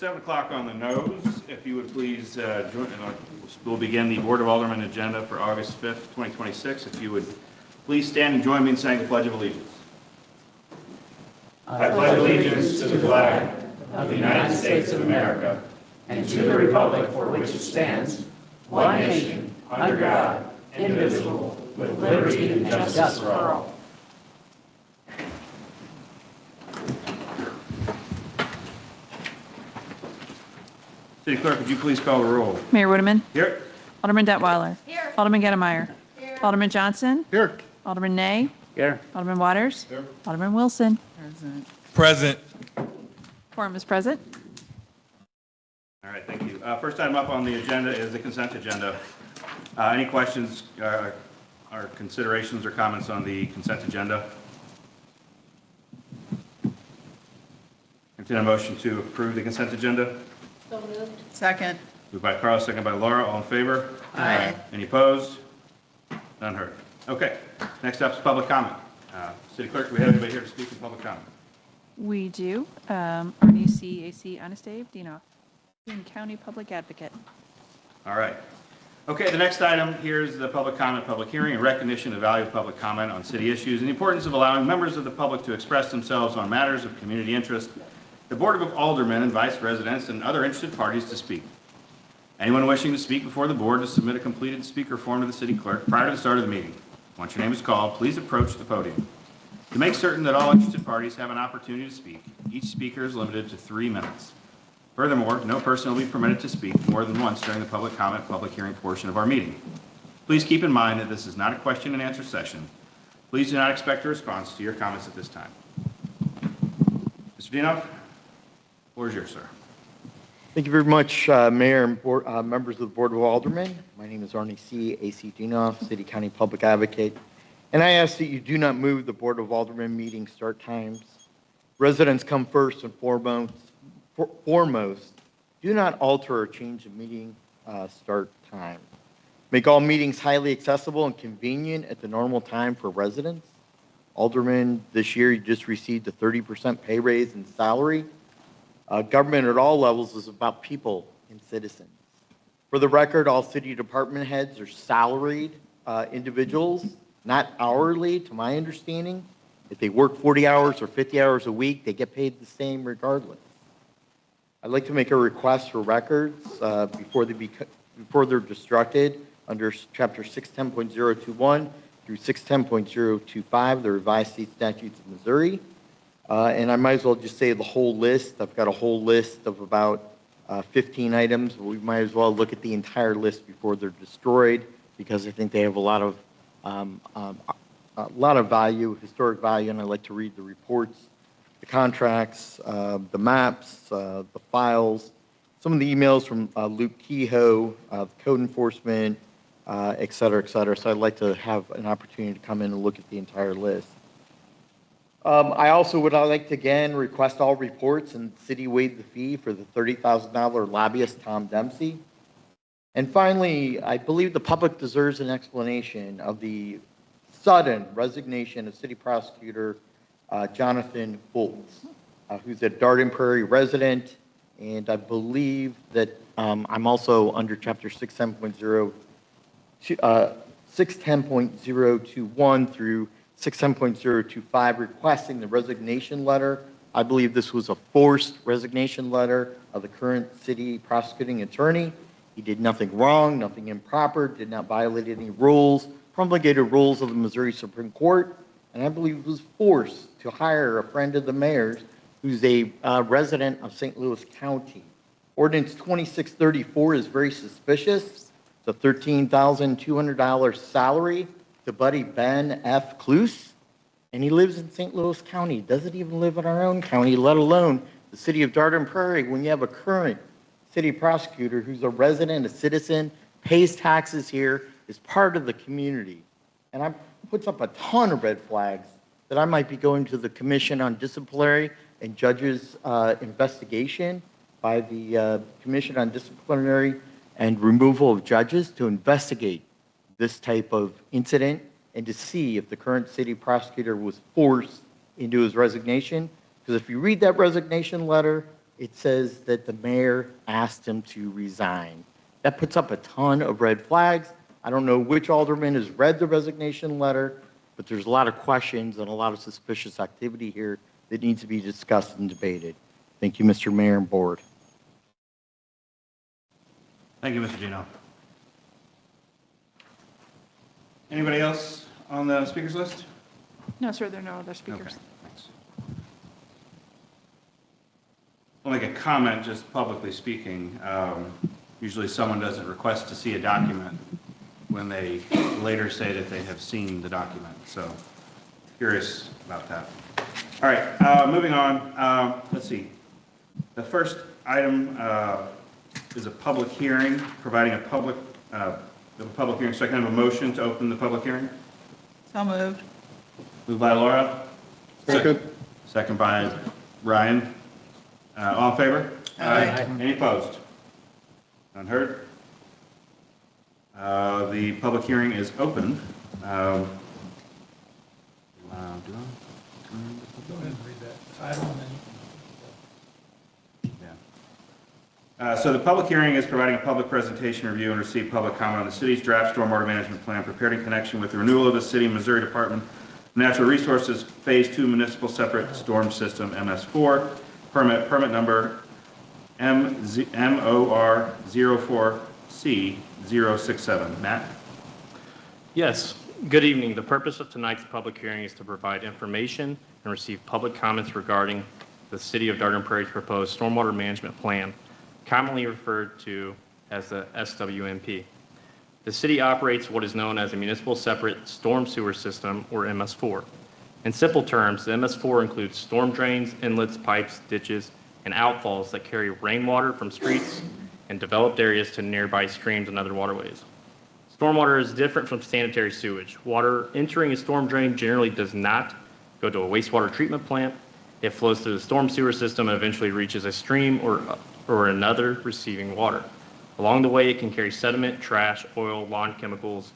7 o'clock on the nose. If you would please join, we'll begin the Board of Aldermen agenda for August 5th, 2026. If you would please stand and join me in saying the Pledge of Allegiance. I pledge allegiance to the flag of the United States of America and to the republic for which it stands, one nation, under God, indivisible, with liberty and justice for all. City Clerk, would you please call the roll? Mayor Woodeman. Here. Alderman Detweiler. Here. Alderman Gettemeyer. Here. Alderman Johnson. Here. Alderman Ney. Here. Alderman Waters. Here. Alderman Wilson. Present. Quorum is present. All right, thank you. First item up on the agenda is the consent agenda. Any questions or considerations or comments on the consent agenda? Entertain a motion to approve the consent agenda. So moved. Second. Moved by Carl, second by Laura. All in favor? Aye. Any opposed? None heard. Okay. Next up is public comment. City Clerk, do we have anybody here to speak in public comment? We do. Arnie C. A.C. Anastave, Dino, County Public Advocate. All right. Okay, the next item here is the public comment, public hearing, and recognition of the value of public comment on city issues and the importance of allowing members of the public to express themselves on matters of community interest. The Board of Aldermen invites residents and other interested parties to speak. Anyone wishing to speak before the board to submit a completed speaker form to the city clerk prior to the start of the meeting. Once your name is called, please approach the podium. To make certain that all interested parties have an opportunity to speak, each speaker is limited to 3 minutes. Furthermore, no person will be permitted to speak more than once during the public comment, public hearing portion of our meeting. Please keep in mind that this is not a question and answer session. Please do not expect a response to your comments at this time. Mr. Dinoff, the floor is yours, sir. Thank you very much, Mayor and board, members of the Board of Aldermen. My name is Arnie C. A.C. Dinoff, City County Public Advocate, and I ask that you do not move the Board of Aldermen meeting start times. Residents come first and foremost. Do not alter or change the meeting start time. Make all meetings highly accessible and convenient at the normal time for residents. Aldermen, this year you just received a 30% pay raise in salary. Government at all levels is about people and citizens. For the record, all city department heads are salaried individuals, not hourly, to my understanding. If they work 40 hours or 50 hours a week, they get paid the same regardless. I'd like to make a request for records before they're destructed under Chapter 610.021 through 610.025, the revised state statutes of Missouri. And I might as well just say the whole list. I've got a whole list of about 15 items. We might as well look at the entire list before they're destroyed, because I think they have a lot of value, historic value, and I'd like to read the reports, the contracts, the maps, the files, some of the emails from Luke Kehoe, code enforcement, et cetera, et cetera. So I'd like to have an opportunity to come in and look at the entire list. I also would like to again request all reports and the city waive the fee for the $30,000 lobbyist Tom Dempsey. And finally, I believe the public deserves an explanation of the sudden resignation of City Prosecutor Jonathan Fultz, who's a Darden Prairie resident, and I believe that I'm also under Chapter 610.021 through 610.025 requesting the resignation letter. I believe this was a forced resignation letter of the current city prosecuting attorney. He did nothing wrong, nothing improper, did not violate any rules, promulgated rules of the Missouri Supreme Court, and I believe was forced to hire a friend of the mayor's who's a resident of St. Louis County. Ordinance 2634 is very suspicious. It's a $13,200 salary to Buddy Ben F. Cluse, and he lives in St. Louis County. He doesn't even live in our own county, let alone the city of Darden Prairie. When you have a current city prosecutor who's a resident, a citizen, pays taxes here, is part of the community. And I puts up a ton of red flags that I might be going to the Commission on Disciplinary and Judges investigation by the Commission on Disciplinary and Removal of Judges to investigate this type of incident and to see if the current city prosecutor was forced into his resignation. Because if you read that resignation letter, it says that the mayor asked him to resign. That puts up a ton of red flags. I don't know which alderman has read the resignation letter, but there's a lot of questions and a lot of suspicious activity here that needs to be discussed and debated. Thank you, Mr. Mayor and Board. Thank you, Mr. Gino. Anybody else on the speakers list? No, sir, there are no other speakers. Okay, thanks. I'll make a comment, just publicly speaking. Usually someone doesn't request to see a document when they later say that they have seen the document. So curious about that. All right, moving on. Let's see. The first item is a public hearing, providing a public hearing. So I can have a motion to open the public hearing? So moved. Moved by Laura. Second. Second by Ryan. All in favor? Aye. Any opposed? None heard? The public hearing is open. Go ahead and read that title and then. So the public hearing is providing a public presentation, review, and receive public comment on the city's draft stormwater management plan prepared in connection with the renewal of the city Missouri Department of Natural Resources Phase 2 Municipal Separate Storm System MS4 permit number MOR04C067. Matt? Yes. Good evening. The purpose of tonight's public hearing is to provide information and receive public comments regarding the City of Darden Prairie's proposed stormwater management plan, commonly referred to as the SWMP. The city operates what is known as a Municipal Separate Storm Sewer System, or MS4. In simple terms, the MS4 includes storm drains, inlets, pipes, ditches, and outfalls that carry rainwater from streets and developed areas to nearby streams and other waterways. Stormwater is different from sanitary sewage. Water entering a storm drain generally does not go to a wastewater treatment plant. It flows through the storm sewer system and eventually reaches a stream or another receiving water. Along the way, it can carry sediment, trash, oil, lawn chemicals,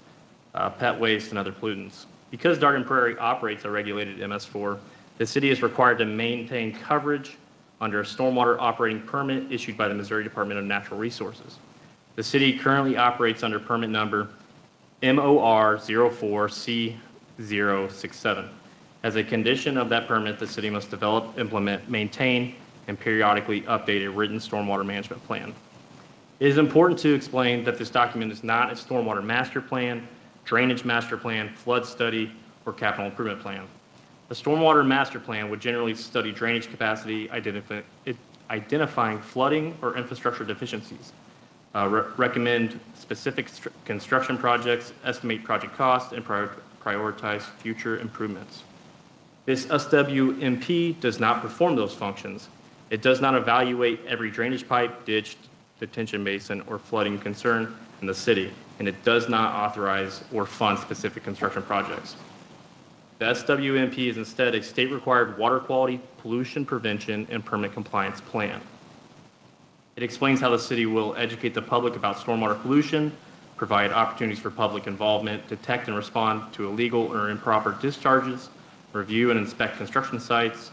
pet waste, and other pollutants. Because Darden Prairie operates a regulated MS4, the city is required to maintain coverage under a stormwater operating permit issued by the Missouri Department of Natural Resources. The city currently operates under permit number MOR04C067. As a condition of that permit, the city must develop, implement, maintain, and periodically update a written stormwater management plan. It is important to explain that this document is not a stormwater master plan, drainage master plan, flood study, or capital improvement plan. A stormwater master plan would generally study drainage capacity, identifying flooding or infrastructure deficiencies, recommend specific construction projects, estimate project costs, and prioritize future improvements. This SWMP does not perform those functions. It does not evaluate every drainage pipe, ditch, detention basin, or flooding concern in the city, and it does not authorize or fund specific construction projects. The SWMP is instead a state-required water quality, pollution prevention, and permit compliance plan. It explains how the city will educate the public about stormwater pollution, provide opportunities for public involvement, detect and respond to illegal or improper discharges, review and inspect construction sites,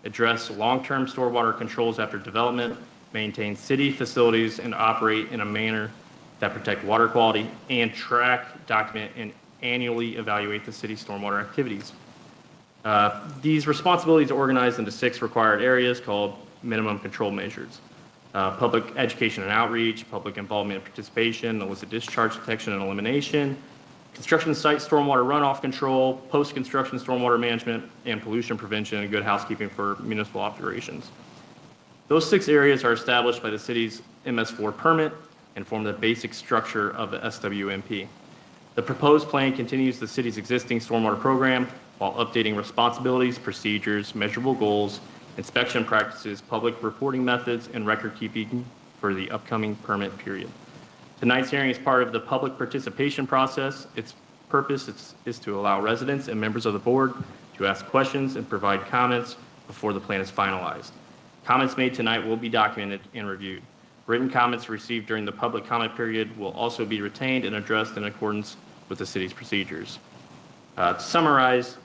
address long-term stormwater controls after development, maintain city facilities, and operate in a manner that protect water quality, and track, document, and annually evaluate the city's stormwater activities. These responsibilities are organized into 6 required areas called minimum control measures. Public education and outreach, public involvement and participation, illicit discharge detection and elimination, construction site stormwater runoff control, post-construction stormwater management, and pollution prevention and good housekeeping for municipal operations. Those 6 areas are established by the city's MS4 permit and form the basic structure of the SWMP. The proposed plan continues the city's existing stormwater program while updating responsibilities, procedures, measurable goals, inspection practices, public reporting methods, and record keeping for the upcoming permit period. Tonight's hearing is part of the public participation process. Its purpose is to allow residents and members of the board to ask questions and provide comments before the plan is finalized. Comments made tonight will be documented and reviewed. Written comments received during the public comment period will also be retained and addressed in accordance with the city's procedures. To summarize,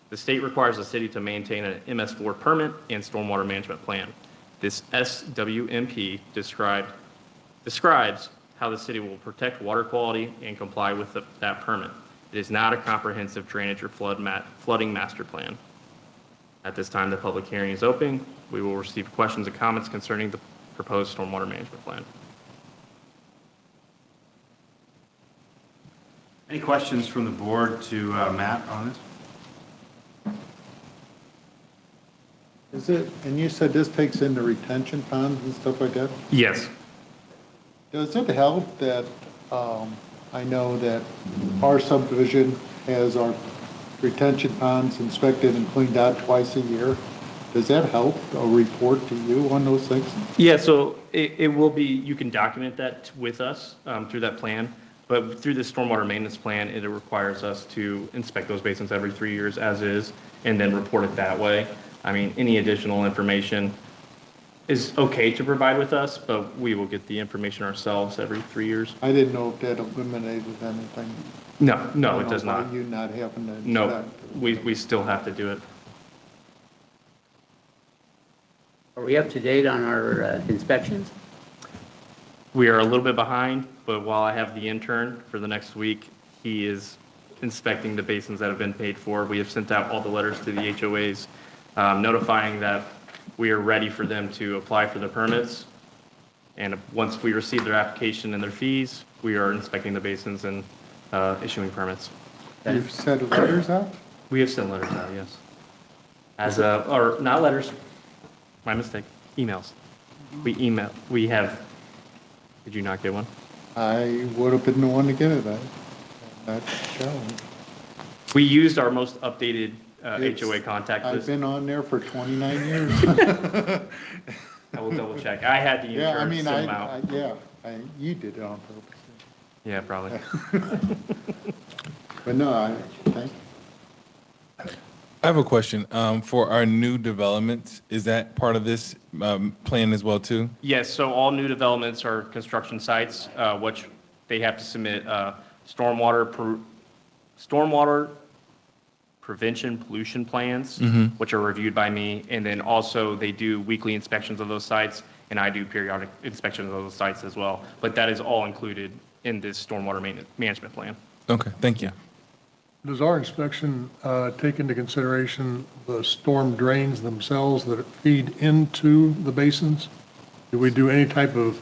the state requires the city to maintain an MS4 permit and stormwater management plan. This SWMP describes how the city will protect water quality and comply with that permit. It is not a comprehensive drainage or flooding master plan. At this time, the public hearing is open. We will receive questions and comments concerning the proposed stormwater management plan. Any questions from the board to Matt on this? Is it, and you said this takes into retention ponds and stuff like that? Yes. Does it help that, I know that our subdivision has our retention ponds inspected and cleaned out twice a year? Does that help, a report to you on those things? Yeah, so it will be, you can document that with us through that plan, but through the stormwater maintenance plan, it requires us to inspect those basins every 3 years as is, and then report it that way. I mean, any additional information is okay to provide with us, but we will get the information ourselves every 3 years. I didn't know if that eliminated anything. No, it does not. By you not having to inspect. No, we still have to do it. Are we up to date on our inspections? We are a little bit behind, but while I have the intern for the next week, he is inspecting the basins that have been paid for. We have sent out all the letters to the HOAs notifying that we are ready for them to apply for the permits. And once we receive their application and their fees, we are inspecting the basins and issuing permits. You've sent letters out? We have sent letters out, yes. Or not letters, my mistake, emails. We have, did you not get one? I would have been the one to get it. Not challenged. We used our most updated It's- HOA contact I've list. been on there for 29 years. I will double check. I had the Yeah, I insurance mean, send them out. you did it on purpose. Yeah, probably. But no, thank you. I have a question. For our new developments, is that part of this plan as well too? Yes, so all new developments are construction sites, which they have to submit stormwater prevention pollution plans, which are reviewed by me. And then also they do weekly inspections of those sites, and I do periodic inspections of those sites as well. But that is all included in this stormwater management plan. Okay, thank you. Does our inspection take into consideration the storm drains themselves that feed into the basins? Do we do any type of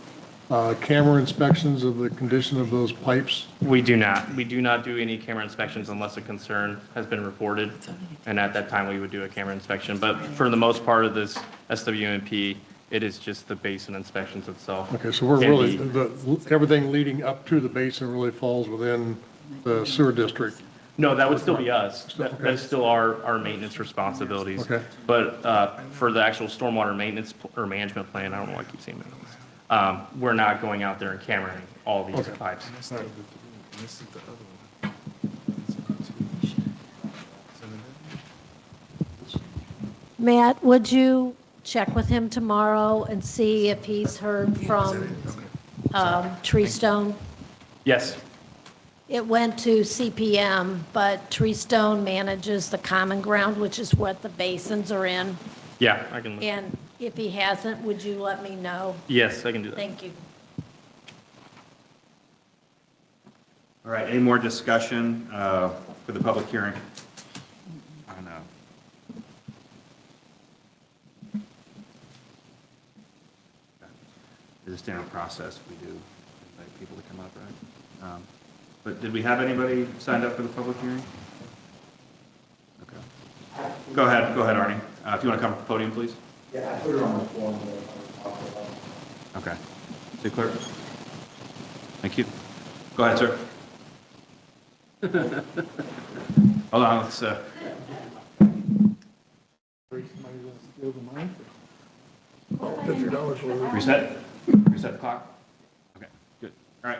camera inspections of the condition of those pipes? We do not. We do not do any camera inspections unless a concern has been reported. And at that time, we would do a camera inspection. But for the most part of this SWMP, it is just the basin inspections itself. Okay, so we're Can really, be- everything leading up to the basin really falls within the sewer district. No, that would still be us. That Okay. is still our maintenance responsibilities. Okay. But for the actual stormwater maintenance or management plan, I don't know why I keep saying maintenance. We're not going out there and cameraing all these Okay. pipes. Matt, would you check with him tomorrow and see if he's heard from Tree Stone? Yes, It went to CPM, but Tree Stone manages the common ground, which is what the basins are in. yeah, I can, And if he hasn't, would you let me know? yes, I can do that. Thank you. All right, any more discussion for the public hearing? I know. It's a standard process. We do invite people to come up, right? But did we have anybody signed up for the public hearing? Okay. Go ahead, Arnie. If you want to come to the podium, please. Yeah, I put it on the form. Okay. City Clerk? Thank you. Go ahead, sir. Hold on, let's, reset the clock? Okay, good. All right.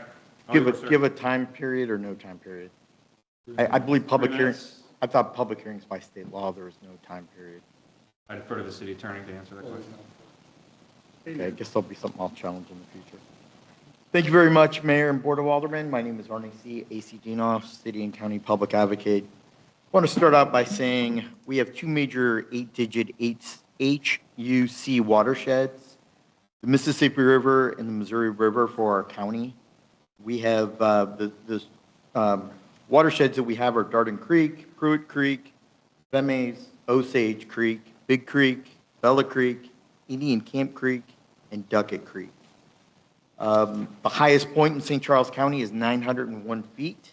Give a time period or no time period? I believe public 3 hearings, minutes. I thought public hearings by state law, there was no time period. I defer to the city attorney to answer that question. Okay, I guess there'll be something I'll challenge in the future. Thank you very much, Mayor and Board of Aldermen. My name is Arnie C. A.C. Dinoff, City and County Public Advocate. I want to start out by saying we have two major 8-digit HUC watersheds the Mississippi River and the Missouri River for our county. We have the watersheds that we have are Darden Creek, Pruitt Creek, Bemes, Osage Creek, Big Creek, Bella Creek, Indian Camp Creek, and Duckett Creek. The highest point in St. Charles County is 901 feet.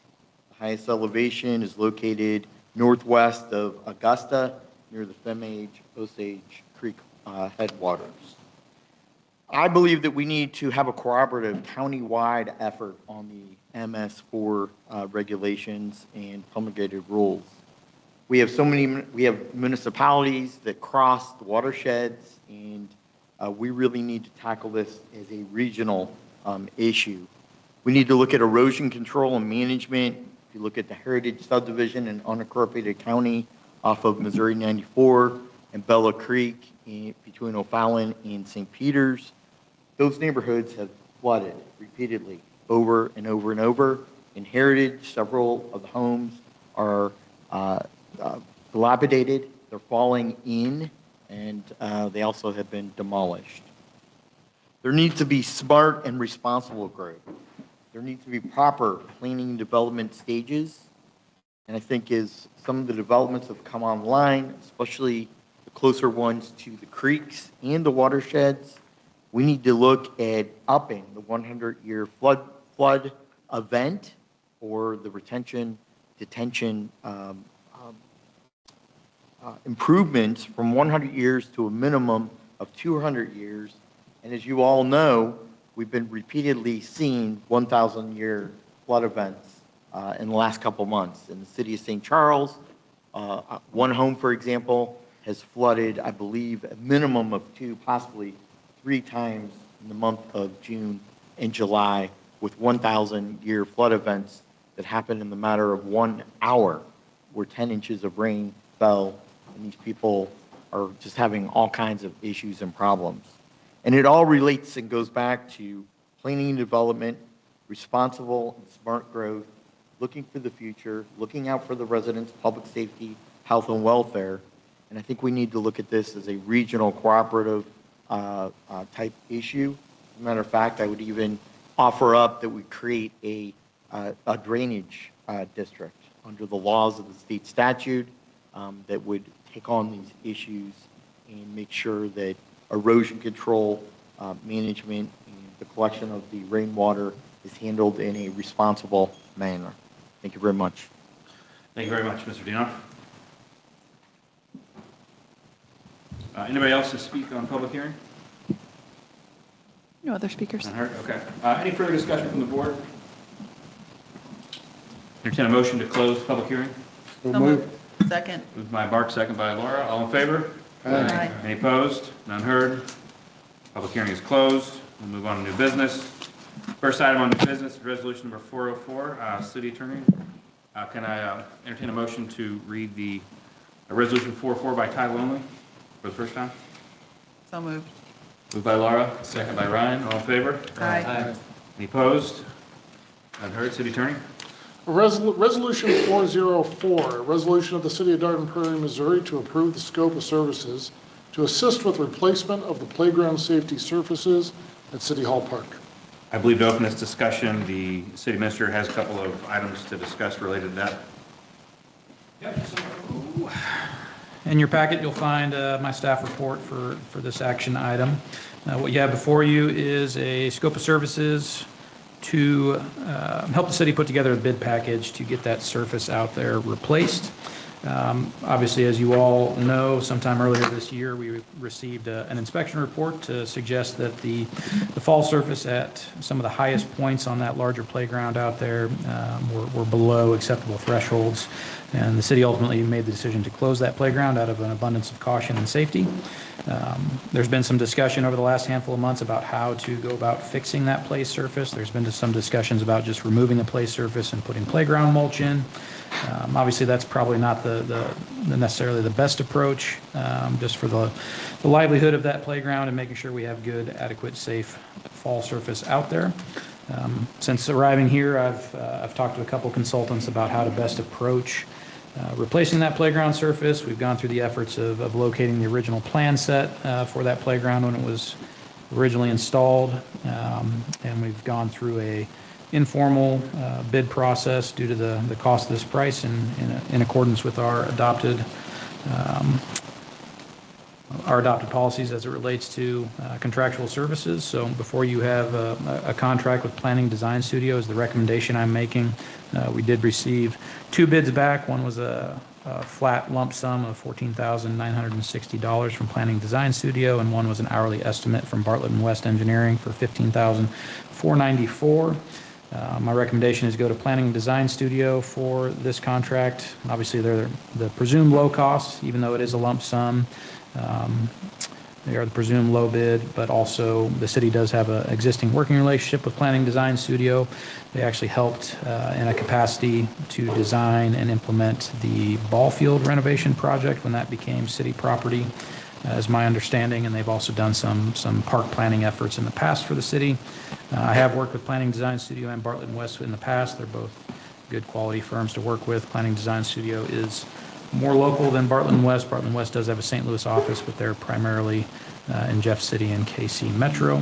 The highest elevation is located northwest of Augusta near the Femage Osage Creek headwaters. I believe that we need to have a cooperative county-wide effort on the MS4 regulations and promulgated rules. We have municipalities that cross the watersheds, and we really need to tackle this as a regional issue. We need to look at erosion control and management. If you look at the Heritage Subdivision in unincorporated county off of Missouri 94 and Bella Creek between O'Fallon and St. Peters, those neighborhoods have flooded repeatedly over and over and over. In Heritage, several of the homes are dilapidated, they're falling in, and they also have been demolished. There needs to be smart and responsible growth. There needs to be proper planning and development stages. And I think as some of the developments have come online, especially the closer ones to the creeks and the watersheds, we need to look at upping the 100-year flood event or the retention, detention improvements from 100 years to a minimum of 200 years. And as you all know, we've been repeatedly seeing 1,000-year flood events in the last couple months. In the city of St. Charles, one home, for example, has flooded, I believe, a minimum of 2, possibly 3 times in the month of June and July, with 1,000-year flood events that happened in the matter of 1 hour, where 10 inches of rain fell, and these people are just having all kinds of issues and problems. And it all relates and goes back to planning and development, responsible and smart growth, looking for the future, looking out for the residents, public safety, health and welfare. And I think we need to look at this as a regional cooperative type issue. As a matter of fact, I would even offer up that we create a drainage district under the laws of the state statute that would take on these issues and make sure that erosion control, management, and the collection of the rainwater is handled in a responsible manner. Thank you very much. Thank you very much, Mr. Dino. Anybody else to speak on public hearing? No other speakers. None heard? Okay. Any further discussion from the board? Entertain a motion to close public hearing. So moved. Second. Moved by Mark, second by Laura. All in favor? Aye. Any opposed? None heard? Public hearing is closed. We'll move on to new business. First item on new business is resolution number 404. City Attorney, can I entertain a motion to read the resolution 404 by title only for the first time? So moved. Moved by Laura, second by Ryan. All in favor? Aye. Any opposed? None heard? City Attorney? Resolution 404, a resolution of the City of Darden Prairie, Missouri to approve the scope of services to assist with replacement of the playground safety surfaces at City Hall Park. I believe to open this discussion, the city minister has a couple of items to discuss related to that. Yep. So in your packet, you'll find my staff report for this action item. What you have before you is a scope of services to help the city put together a bid package to get that surface out there replaced. Obviously, as you all know, sometime earlier this year, we received an inspection report to suggest that the fall surface at some of the highest points on that larger playground out there were below acceptable thresholds. And the city ultimately made the decision to close that playground out of an abundance of caution and safety. There's been some discussion over the last handful of months about how to go about fixing that play surface. There's been some discussions about just removing the play surface and putting playground mulch in. Obviously, that's probably not the necessarily the best approach, just for the livelihood of that playground and making sure we have good, adequate, safe fall surface out there. Since arriving here, I've talked to a couple consultants about how to best approach replacing that playground surface. We've gone through the efforts of locating the original plan set for that playground when it was originally installed, and we've gone through a informal bid process due to the cost of this price and in accordance with our adopted policies as it relates to contractual services. So before you have a contract with Planning Design Studio is the recommendation I'm making. We did receive 2 bids back. One was a flat lump sum of $14,960 from Planning Design Studio, and one was an hourly estimate from Bartlett and West Engineering for $15,494. My recommendation is go to Planning Design Studio for this contract. Obviously, they're the presumed low cost, even though it is a lump sum. They are the presumed low bid, but also the city does have an existing working relationship with Planning Design Studio. They actually helped in a capacity to design and implement the ball field renovation project when that became city property, is my understanding, and they've also done some park planning efforts in the past for the city. I have worked with Planning Design Studio and Bartlett and West in the past. They're both good quality firms to work with. Planning Design Studio is more local than Bartlett and West. Bartlett and West does have a St. Louis office, but they're primarily in Jeff City and KC Metro.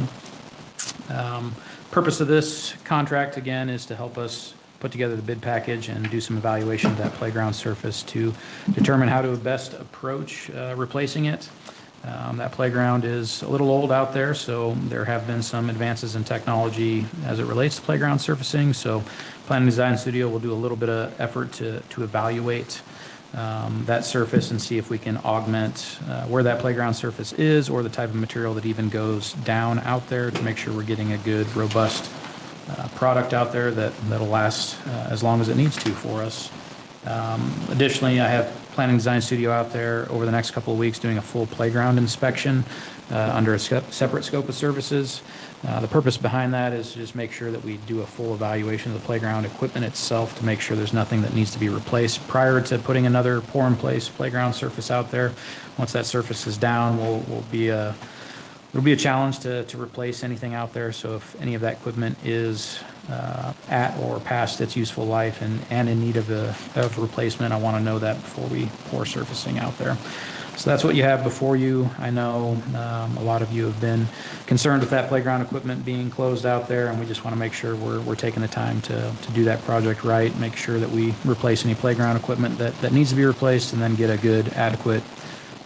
Purpose of this contract, again, is to help us put together the bid package and do some evaluation of that playground surface to determine how to best approach replacing it. That playground is a little old out there, so there have been some advances in technology as it relates to playground surfacing. So Planning Design Studio will do a little bit of effort to evaluate that surface and see if we can augment where that playground surface is, or the type of material that even goes down out there, to make sure we're getting a good, robust product out there that'll last as long as it needs to for us. Additionally, I have Planning Design Studio out there over the next couple of weeks doing a full playground inspection under a separate scope of services. The purpose behind that is to just make sure that we do a full evaluation of the playground equipment itself to make sure there's nothing that needs to be replaced prior to putting another pour-in-place playground surface out there. Once that surface is down, it'll be a challenge to replace anything out there. So if any of that equipment is at or past its useful life and in need of replacement, I want to know that before we pour surfacing out there. So that's what you have before you. I know a lot of you have been concerned with that playground equipment being closed out there, and we just want to make sure we're taking the time to do that project right, make sure that we replace any playground equipment that needs to be replaced, and then get a good, adequate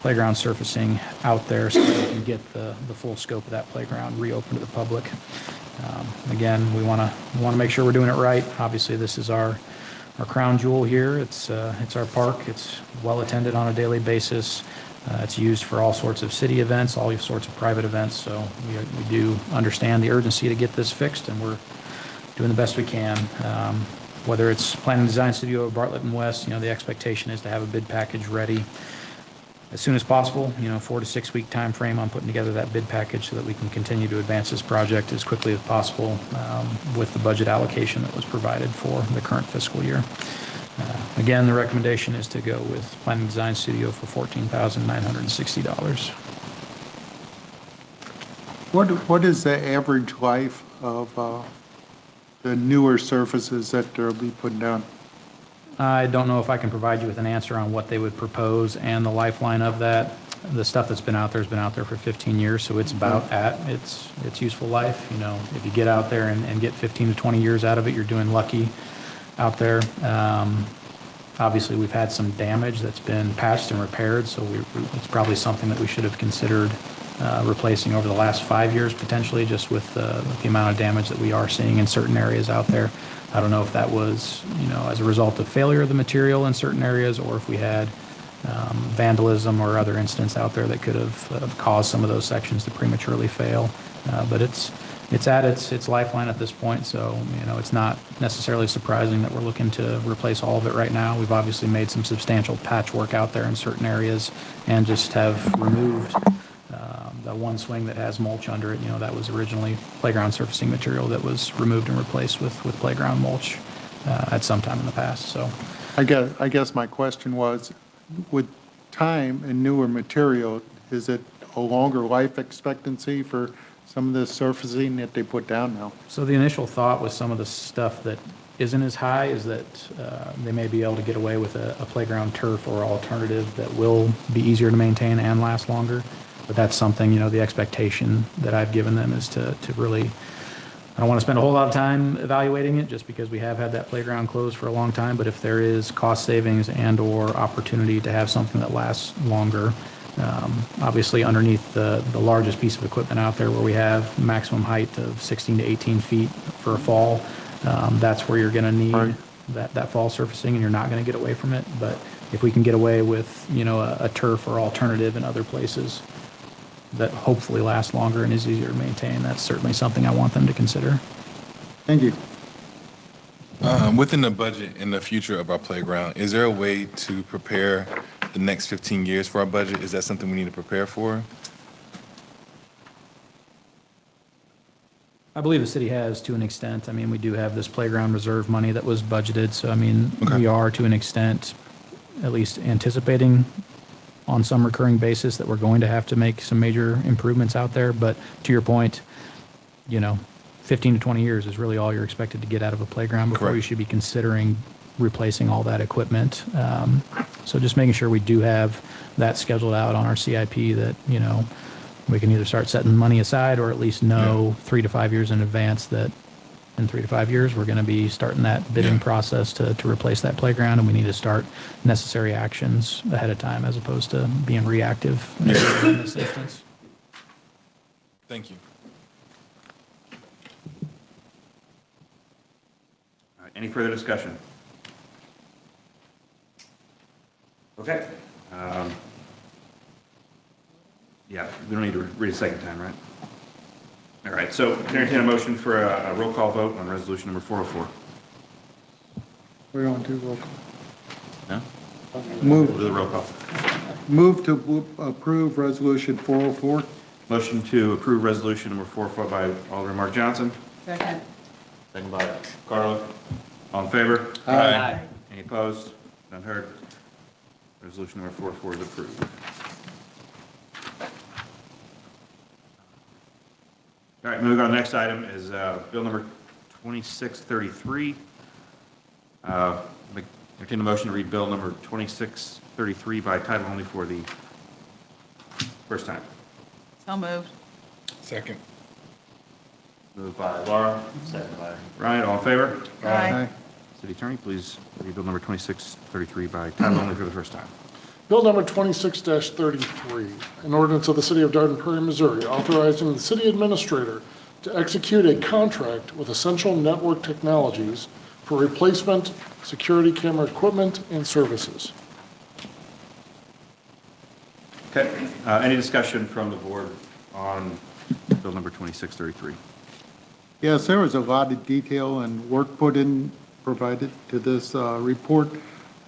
playground surfacing out there so that we can get the full scope of that playground reopened to the public. Again, we want to make sure we're doing it right. Obviously, this is our crown jewel here. It's our park. It's well attended on a daily basis. It's used for all sorts of city events, all sorts of private events. So we do understand the urgency to get this fixed, and we're doing the best we can. Whether it's Planning Design Studio or Bartlett and West, the expectation is to have a bid package ready as soon as possible. 4 to 6 week time frame on putting together that bid package so that we can continue to advance this project as quickly as possible with the budget allocation that was provided for the current fiscal year. Again, the recommendation is to go with Planning Design Studio for $14,960. What is the average life of the newer surfaces that they'll be putting down? I don't know if I can provide you with an answer on what they would propose and the lifeline of that. The stuff that's been out there has been out there for 15 years, so it's about at its useful life. If you get out there and get 15 to 20 years out of it, you're doing lucky out there. Obviously, we've had some damage that's been patched and repaired, so it's probably something that we should have considered replacing over the last 5 years, potentially, just with the amount of damage that we are seeing in certain areas out there. I don't know if that was, as a result of failure of the material in certain areas, or if we had vandalism or other incidents out there that could have caused some of those sections to prematurely fail. But it's at its lifeline at this point, so it's not necessarily surprising that we're looking to replace all of it right now. We've obviously made some substantial patchwork out there in certain areas, and just have removed the one swing that has mulch under it. That was originally playground surfacing material that was removed and replaced with playground mulch at some time in the past. So I guess my question was, with time and newer material, is it a longer life expectancy for some of the surfacing that they put down now? So the initial thought with some of the stuff that isn't as high is that they may be able to get away with a playground turf or alternative that will be easier to maintain and last longer. But that's something, the expectation that I've given them is to really, I don't want to spend a whole lot of time evaluating it just because we have had that playground closed for a long time. But if there is cost savings and/or opportunity to have something that lasts longer, obviously underneath the largest piece of equipment out there where we have maximum height of 16 to 18 feet for a fall, that's where you're going to need that fall surfacing, and you're not going to get away from it. But if we can get away with, a turf or alternative in other places that hopefully lasts longer and is easier to maintain, that's certainly something I want them to consider. Thank you. Within the budget and the future of our playground, is there a way to prepare the next 15 years for our budget? Is that something we need to prepare for? I believe the city has, to an extent. I mean, we do have this playground reserve money that was budgeted, so we are, to an extent, at least anticipating on some recurring basis that we're going to have to make some major improvements out there. But to your point, 15 to 20 years is really all you're expected to get out of a playground before you should be considering replacing all that equipment. So just making sure we do have that scheduled out on our CIP, that, we can either start setting money aside or at least know 3 to 5 years in advance that in 3 to 5 years we're going to be starting that bidding process to replace that playground, and we need to start necessary actions ahead of time as opposed to being reactive in this instance. Thank you. All right, any further discussion? Okay. Yeah, we don't need to read a second time, right? All right, so entertain a motion for a roll call vote on resolution number 404. We're going to roll call. No? Move. We'll do the roll call. Move to approve resolution 404. Motion to approve resolution number 404 by Alderman Mark Johnson. Second. Second by Carla. All in favor? Aye. Any opposed? None heard. Resolution number 404 is approved. All right, moving on, the next item is bill number 2633. Entertain a motion to read bill number 2633 by title only for the first time. So moved. Second. Moved by Laura, second by Ryan. All in favor? Aye. City Attorney, please read bill number 2633 by title only for the first time. Bill number 26-33, an ordinance of the City of Dayton Prairie, Missouri, authorizing the city administrator to execute a contract with Essential Network Technologies for replacement security camera equipment and services. Okay, any discussion from the board on bill number 2633? Yes, there was a lot of detail and work provided to this report.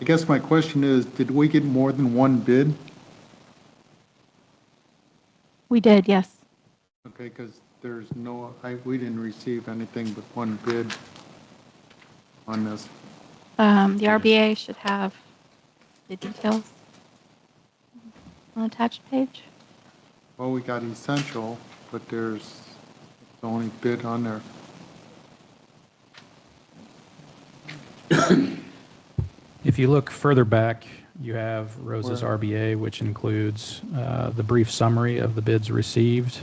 I guess my question is, did we get more than one bid? We did, yes. Okay, because there's we didn't receive anything but one bid on this. The RBA should have the details on the attached page. Well, we got Essential, but there's the only bid on there. If you look further back, you have Rose's RBA, which includes the brief summary of the bids received.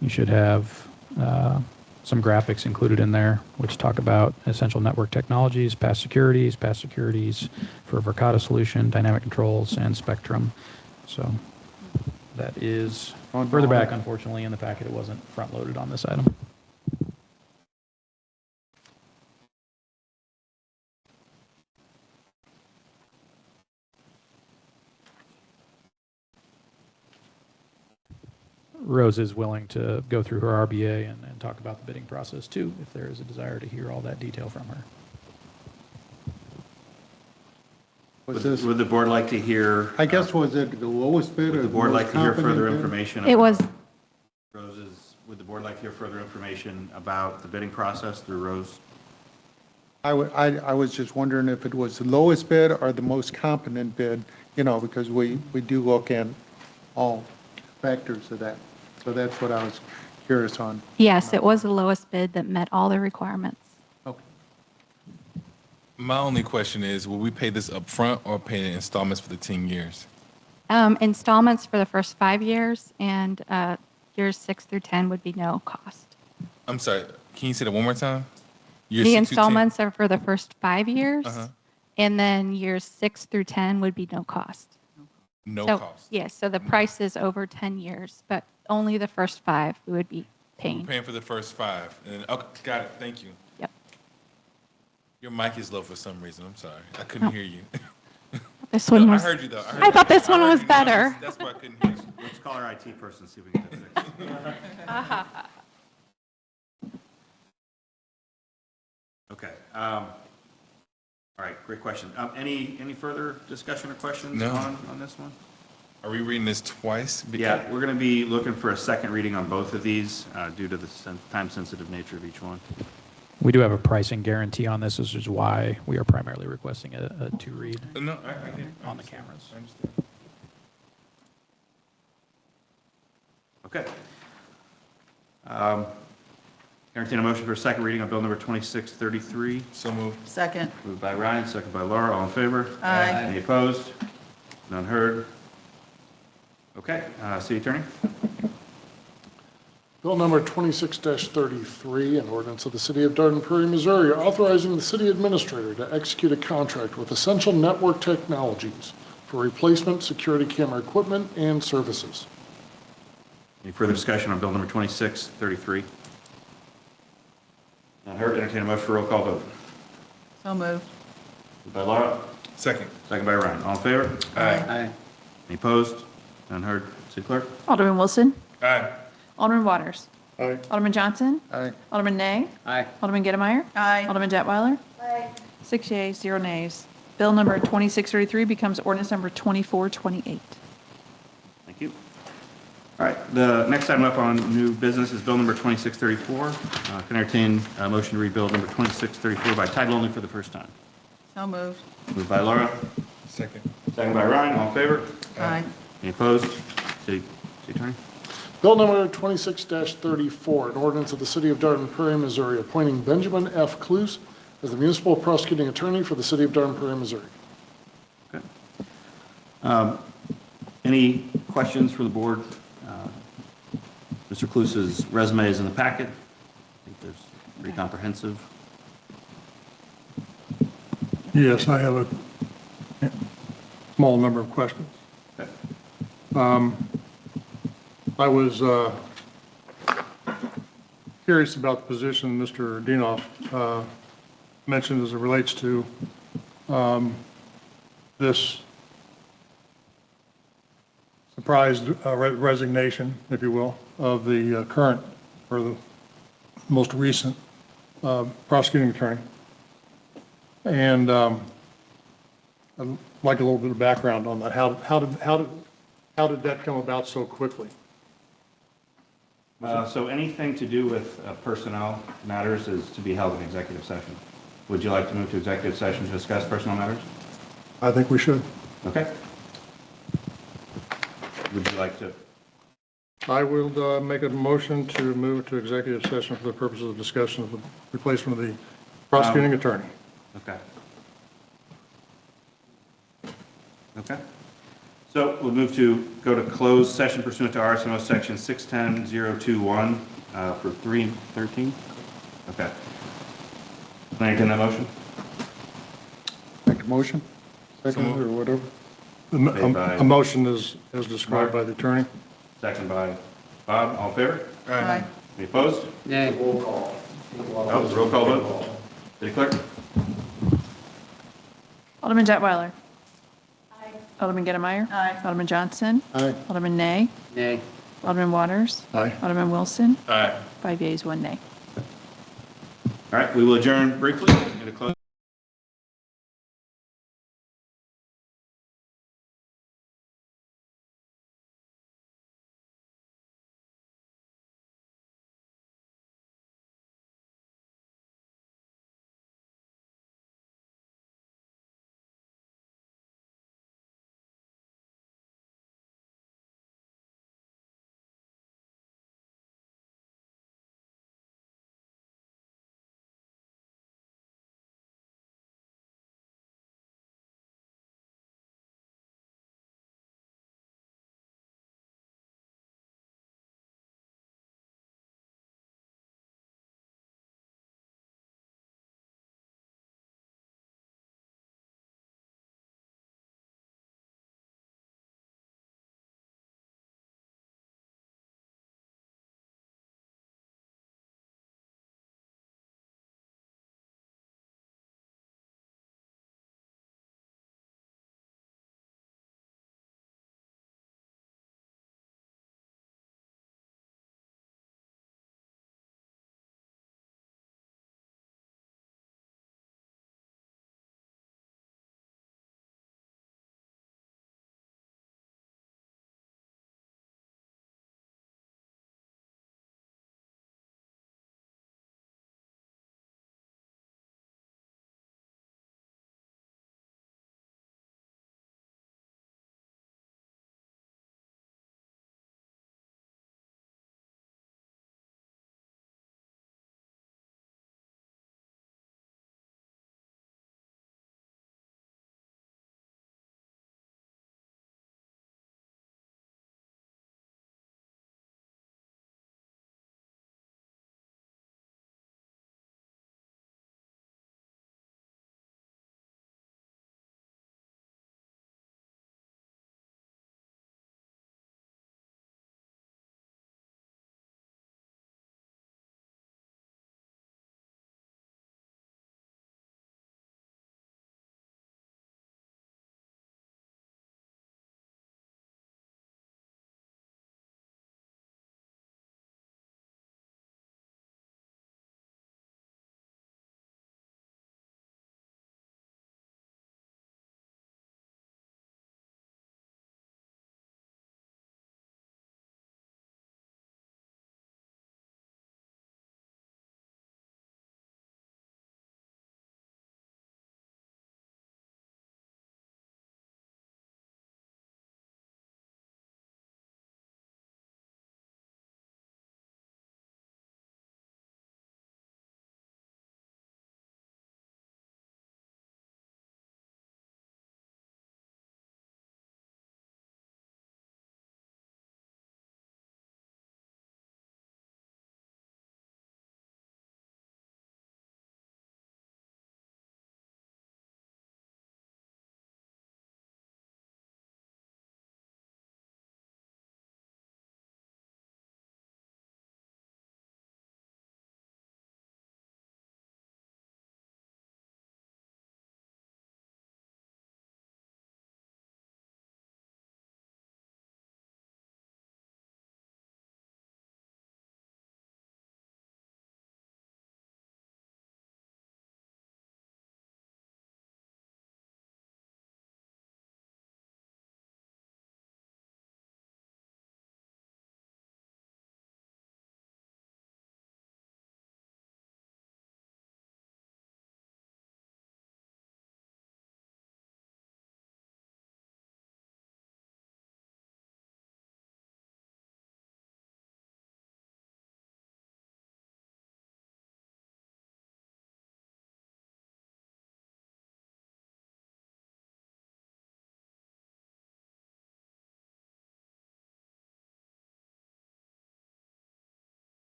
You should have some graphics included in there, which talk about Essential Network Technologies, past securities for Verkada Solution, Dynamic Controls, and Spectrum. So that is further back, unfortunately, in the packet. It wasn't front-loaded on this item. Rose is willing to go through her RBA and talk about the bidding process too, if there is a desire to hear all that detail from her. Would the board like to hear? I guess, was it the lowest bid? Would the board like to hear further information? It was, Rose's, would the board like to hear further information about the bidding process through Rose? I was just wondering if it was the lowest bid or the most competent bid, because we do look at all factors of that. So that's what I was curious on. yes, it was the lowest bid that met all the requirements. Okay. My only question is, will we pay this up front or pay in installments for the 10 years? Installments for the first 5 years, and years 6 through 10 would be no cost. I'm sorry, can you say that one more time? Year The 6 through 10? installments are for the first 5 years, Uh-huh. and then years 6 through 10 would be no cost. No So, cost. yes, so the price is over 10 years, but only the first 5 we would be We're paying. paying for the first 5. And okay, got it. Thank you. Yep. Your mic is low for some reason. I'm sorry. I couldn't Oh. hear you. This one No, was. I heard you though. I thought this one heard was you. better. That's why I couldn't hear you. Let's call our IT person, see if we can get it fixed. Okay. All right, great question. Any further discussion or questions No. on this one? Are we reading this twice? Yeah, we're going to be looking for a second reading on both of these due to the time-sensitive nature of each one. We do have a pricing guarantee on this, which is why we are primarily requesting a two-read No, I get it. on the cameras. I understand. Okay. Entertain a motion for a second reading on bill number 2633. So moved. Second. Moved by Ryan, second by Laura. All in favor? Aye. Any opposed? None heard? Okay, City Attorney? Bill number 26-33, an ordinance of the City of Dayton, Prairie, Missouri, authorizing the city administrator to execute a contract with Essential Network Technologies for replacement security camera equipment and services. Any further discussion on bill number 2633? None heard? Entertain a motion for roll call vote. So moved. Moved by Laura, Second. second by Ryan. All in favor? Aye. Any opposed? None heard? City Clerk? Alderman Wilson. Aye. Alderman Waters. Aye. Alderman Johnson. Aye. Alderman Nay. Aye. Alderman Gettemeyer. Aye. Alderman Detweiler. 6 yeas, 0 nays. Bill number 2633 becomes ordinance number 2428. Thank you. All right, the next item up on new business is bill number 2634. Can I entertain a motion to read bill number 2634 by title only for the first time? So moved. Moved by Laura, Second. second by Ryan. All in favor? Aye. Any opposed? City Attorney? Bill number 26-34, an ordinance of the City of Dayton, Prairie, Missouri, appointing Benjamin F. Cluse as the municipal prosecuting attorney for the City of Dayton, Prairie, Missouri. Okay. Any questions for the board? Mr. Cluse's resume is in the packet. I think there's pretty comprehensive. Yes, I have a small number of questions. Okay. I was curious about the position Mr. Dienoff mentioned as it relates to this surprised resignation, if you will, of the current or the most recent prosecuting attorney. And I'd like a little bit of background on that. How did that come about so quickly? So anything to do with personnel matters is to be held in executive session. Would you like to move to executive session to discuss personnel matters? I think we should. Okay. Would you like to? I will make a motion to move to executive session for the purposes of discussion of the replacement of the prosecuting attorney. Okay. Okay. So we'll move to go to closed session pursuant to RSMO section 610-021 for 313. Okay. Can I entertain that motion? Make a motion? Second or whatever? Made by- A motion is as described by the attorney. Second by Bob. All in favor? Aye. Any opposed? Nay. Oh, roll call vote. City Clerk? Alderman Detweiler. Alderman Gettemeyer. Aye. Alderman Johnson. Aye. Alderman Nay. Nay. Alderman Waters. Aye. Alderman Wilson. Aye. 5 yeas, 1 nay. All right, we will adjourn briefly into closed.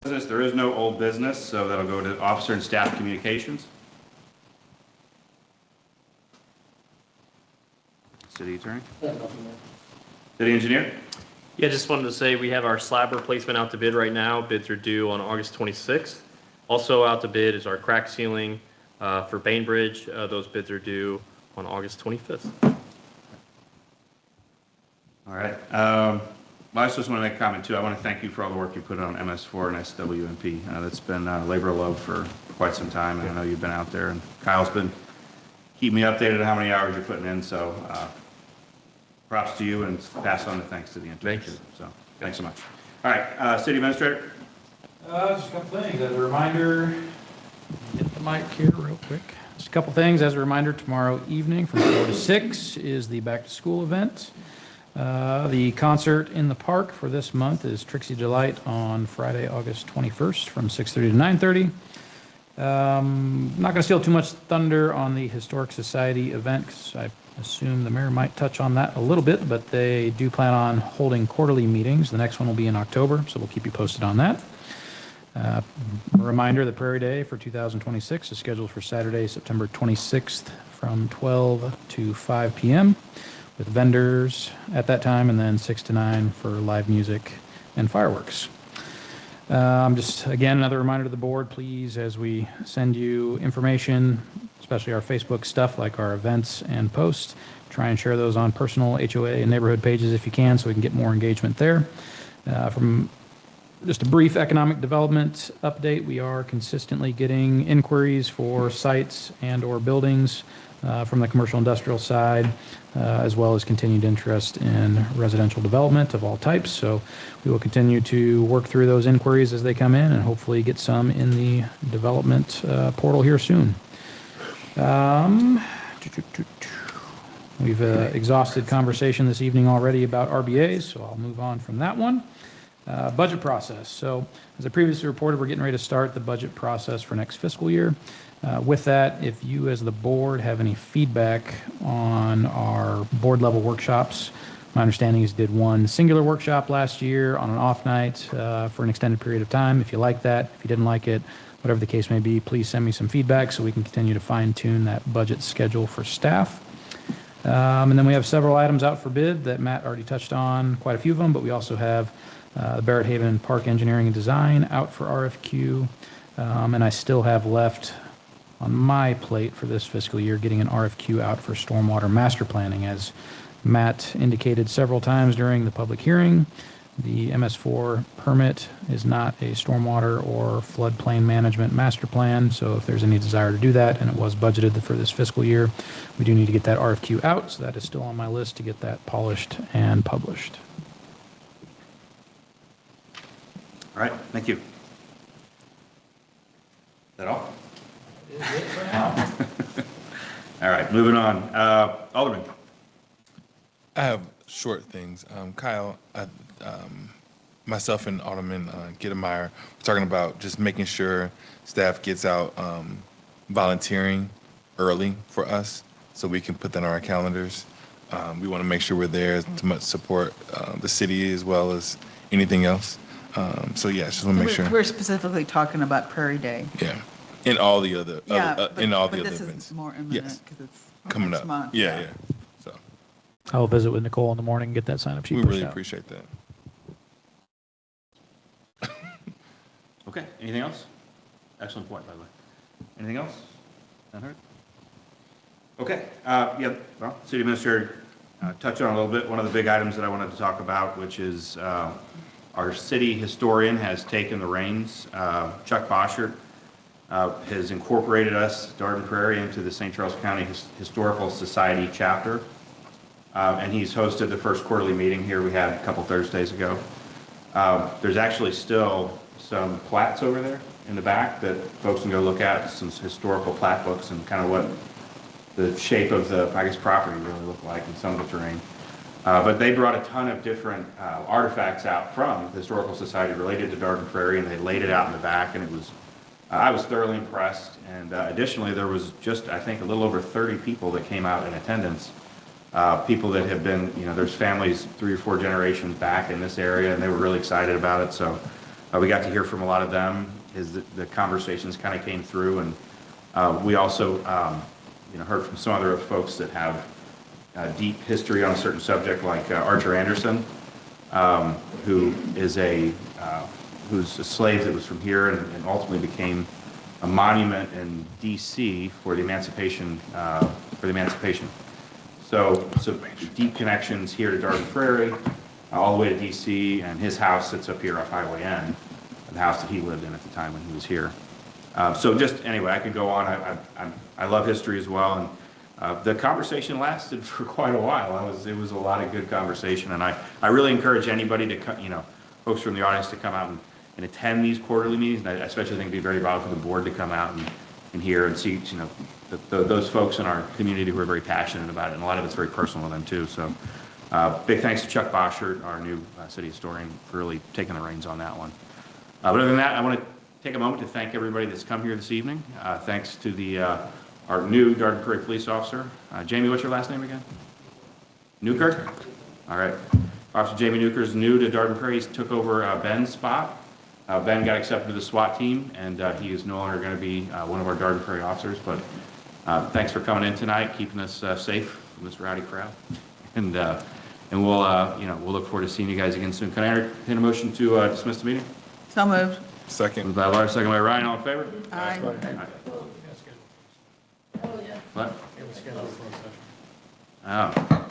business. There is no old business, so that'll go to officer and staff communications. City attorney? City engineer? Yeah, just wanted to say we have our slab replacement out to bid right now. Bids are due on August 26th. Also out to bid is our crack ceiling for Bainbridge. Those bids are due on August 25th. All right. Well, I just want to make a comment too. I want to thank you for all the work you put on MS4 and SWMP. That's been labor of love for quite some time, and I know you've been out there, and Kyle's been keeping me updated on how many hours you're putting in, so props to you, and pass on the thanks to the intern. Thanks. So thanks so much. All right, city administrator? Just a couple things as a reminder. Get the mic here real quick. Just a couple things as a reminder. Tomorrow evening from 4 to 6 is the back to school event. The concert in the park for this month is Trixie Delight on Friday, August 21st from 6:30 to 9:30. Not going to steal too much thunder on the Historic Society event because I assume the mayor might touch on that a little bit, but they do plan on holding quarterly meetings. The next one will be in October, so we'll keep you posted on that. A reminder, the Prairie Day for 2026 is scheduled for Saturday, September 26th from 12 to 5 p.m. with vendors at that time, and then 6 to 9 for live music and fireworks. Just, again, another reminder to the board, please, as we send you information, especially our Facebook stuff like our events and posts, try and share those on personal HOA and neighborhood pages if you can so we can get more engagement there. From just a brief economic development update, we are consistently getting inquiries for sites and or buildings from the commercial industrial side, as well as continued interest in residential development of all types. So we will continue to work through those inquiries as they come in and hopefully get some in the development portal here soon. We've exhausted conversation this evening already about RBAs, so I'll move on from that one. Budget process. So as I previously reported, we're getting ready to start the budget process for next fiscal year. With that, if you as the board have any feedback on our board level workshops, my understanding is you did one singular workshop last year on an off night for an extended period of time. If you like that, if you didn't like it, whatever the case may be, please send me some feedback so we can continue to fine tune that budget schedule for staff. And then we have several items out for bid that Matt already touched on, quite a few of them, but we also have the Barrett Haven Park Engineering and Design out for RFQ. And I still have left on my plate for this fiscal year getting an RFQ out for stormwater master planning. As Matt indicated several times during the public hearing, the MS4 permit is not a stormwater or floodplain management master plan, so if there's any desire to do that, and it was budgeted for this fiscal year, we do need to get that RFQ out, so that is still on my list to get that polished and published. All right, thank you. Is that all? All right, moving on. Alderman. I have short things. Kyle, myself and Alderman Gittemeyer were talking about just making sure staff gets out volunteering early for us so we can put that on our calendars. We want to make sure we're there to much support the city as well as anything else. So yeah, just want to make sure. We're specifically talking about Prairie Day. Yeah, in all the other, in all the other this events. is more imminent Yes. because it's Coming next up. month. Yeah. So I'll visit with Nicole in the morning and get that sign up sheet we pushed really out. appreciate that. Okay, anything else? Excellent point, by the way. Anything else? Not heard? Okay, yeah, well, city administrator touched on it a little bit. One of the big items that I wanted to talk about, which is our city historian has taken the reins. Chuck Boschert has incorporated us, Darden Prairie, into the St. Charles County Historical Society chapter. And he's hosted the first quarterly meeting here we had a couple Thursdays ago. There's actually still some plats over there in the back that folks can go look at, some historical plat books and kind of what the shape of the, I guess, property really looked like and some of the terrain. But they brought a ton of different artifacts out from the Historical Society related to Darden Prairie, and they laid it out in the back, and it was, I was thoroughly impressed. And additionally, there was just, I think, a little over 30 people that came out in attendance. People that have been, there's families 3 or 4 generations back in this area, and they were really excited about it. So We got to hear from a lot of them. The conversations kind of came through, and we also heard from some other folks that have deep history on a certain subject, like Archer Anderson, who's a slave that was from here and ultimately became a monument in D.C. for the emancipation. So deep connections here to Darden Prairie, all the way to D.C., and his house sits up here off Highway N, the house that he lived in at the time when he was here. So just anyway, I could go on. I love history as well, and the conversation lasted for quite a while. It was a lot of good conversation, and I really encourage anybody to folks from the audience to come out and attend these quarterly meetings. And I especially think it'd be very valuable for the board to come out and hear and see those folks in our community who are very passionate about it, and a lot of it's very personal to them too. So big thanks to Chuck Boschert, our new city historian, for really taking the reins on that one. But other than that, I want to take a moment to thank everybody that's come here this evening. Thanks to our new Darden Prairie police officer. Jamie, what's your last name again? Newkirk? All right. Officer Jamie Newkirk is new to Darden Prairie. He took over Ben's spot. Ben got accepted to the SWAT team, and he is no longer going to be one of our Darden Prairie officers. But thanks for coming in tonight, keeping us safe from this rowdy crowd. And we'll look forward to seeing you guys again soon. Can I entertain a motion to dismiss the meeting? So moved. Second. Moved by Laura, second by Ryan. All in favor? Aye. What? Oh. I'd like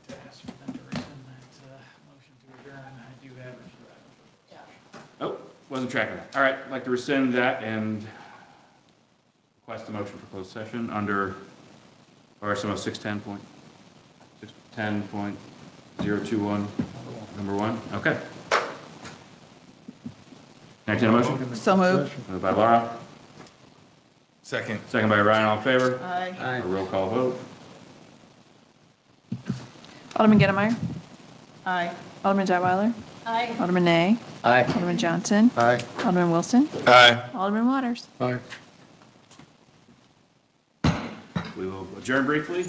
to ask for them to rescind that motion to adjourn. I do have it. Oh, wasn't tracking that. All right, I'd like to rescind that and request a motion for closed session under RSMO 610.021, number 1. Okay. Entertain a motion? So moved. Moved by Laura, Second. second by Ryan. All in favor? Aye. A roll call vote. Alderman Gettemeyer? Aye. Alderman Deadweiler? Aye. Alderman Nay? Aye. Alderman Johnson? Aye. Alderman Wilson? Aye. Alderman Waters? Aye. We will adjourn briefly.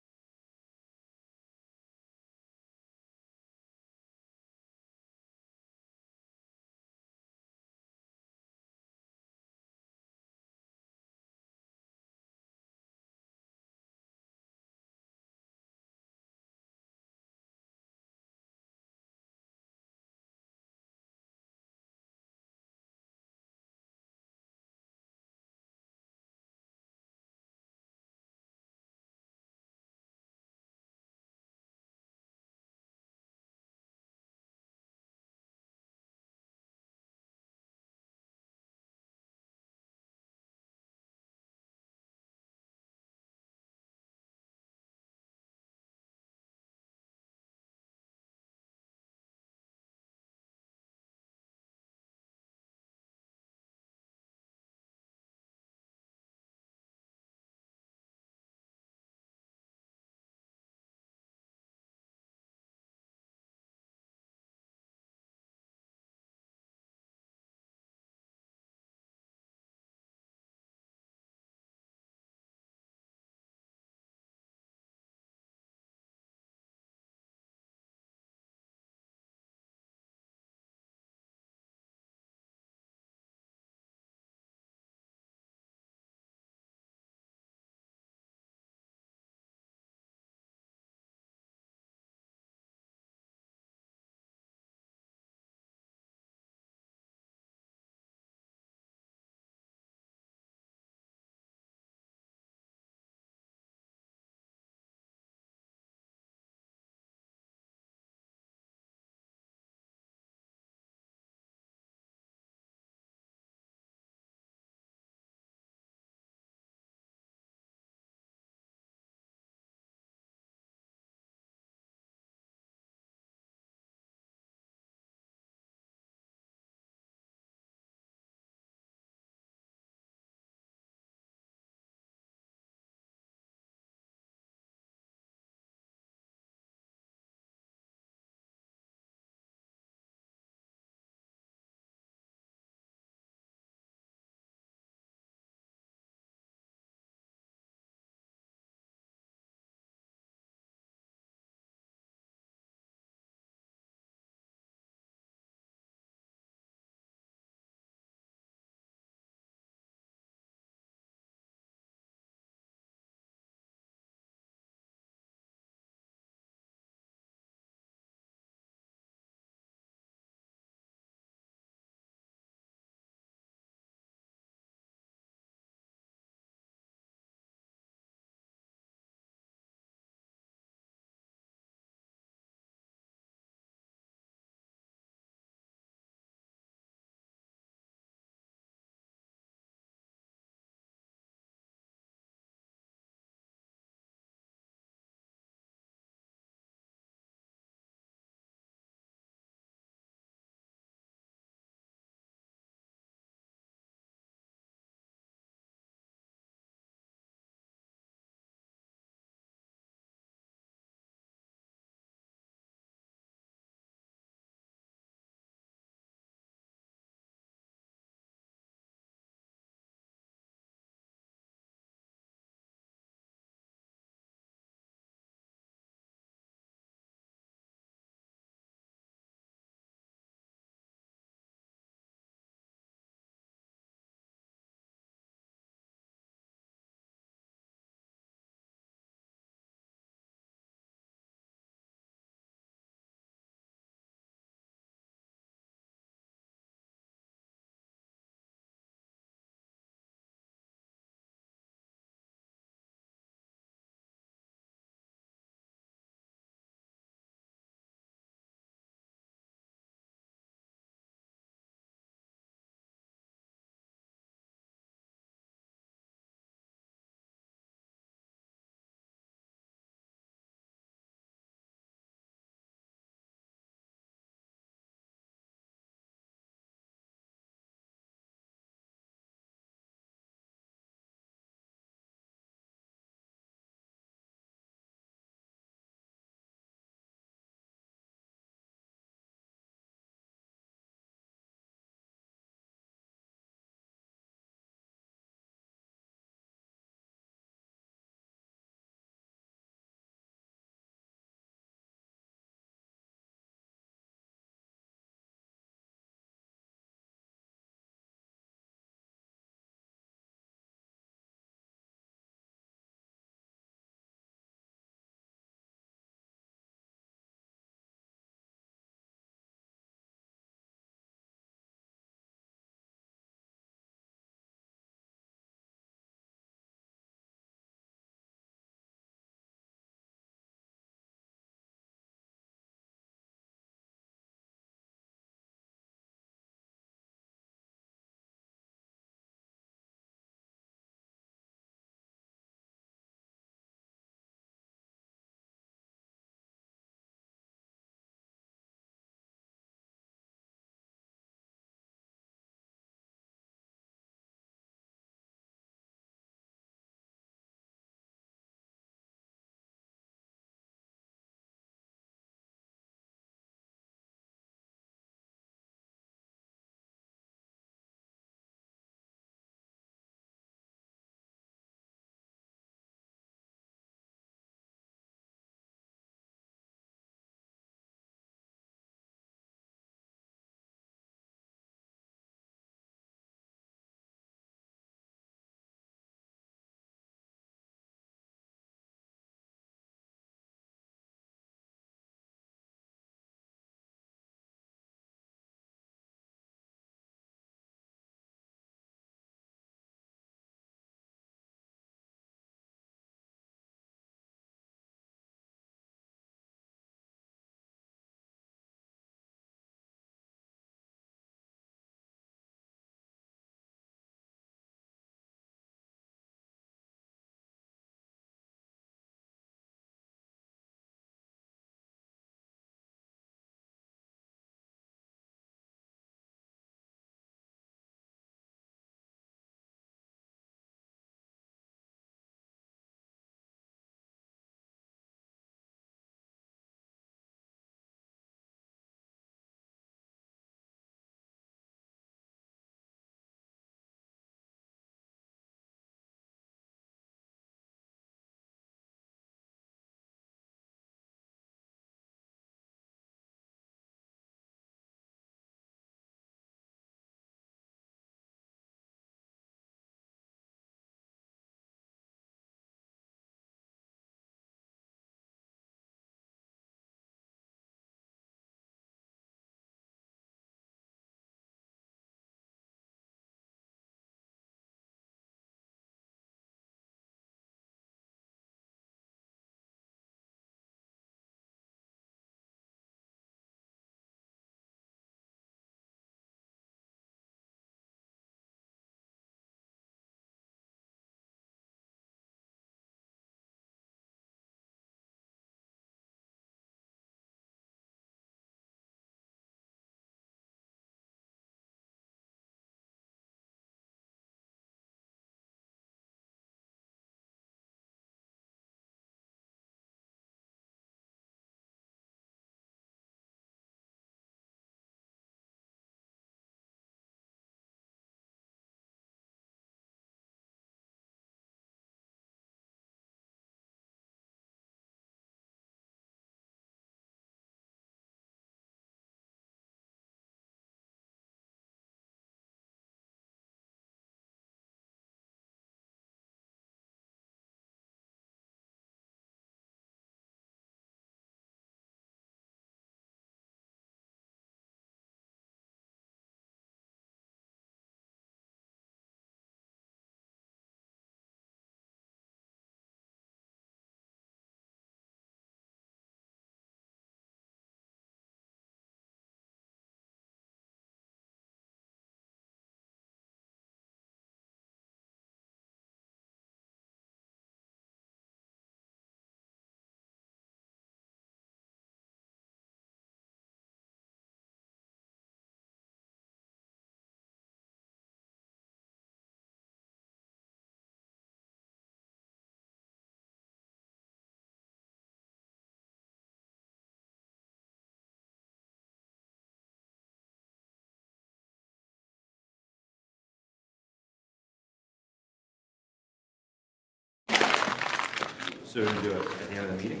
So we're going to do it at the end of the meeting?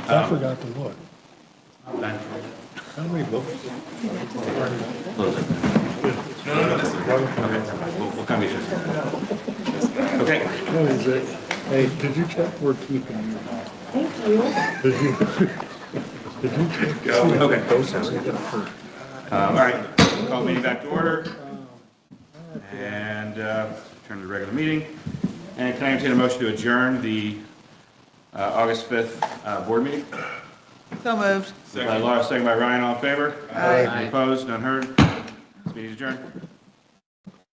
I forgot to look. How many votes? We'll come to you. Okay. What is it? Hey, did you check where keeping your? Thank you. Did you check? Okay. All right, call the meeting back to order. And turn to the regular meeting. And can I entertain a motion to adjourn the August 5th board meeting? So moved. By Laura, second by Ryan, all in favor? Aye. Any opposed, none heard? This meeting is adjourned.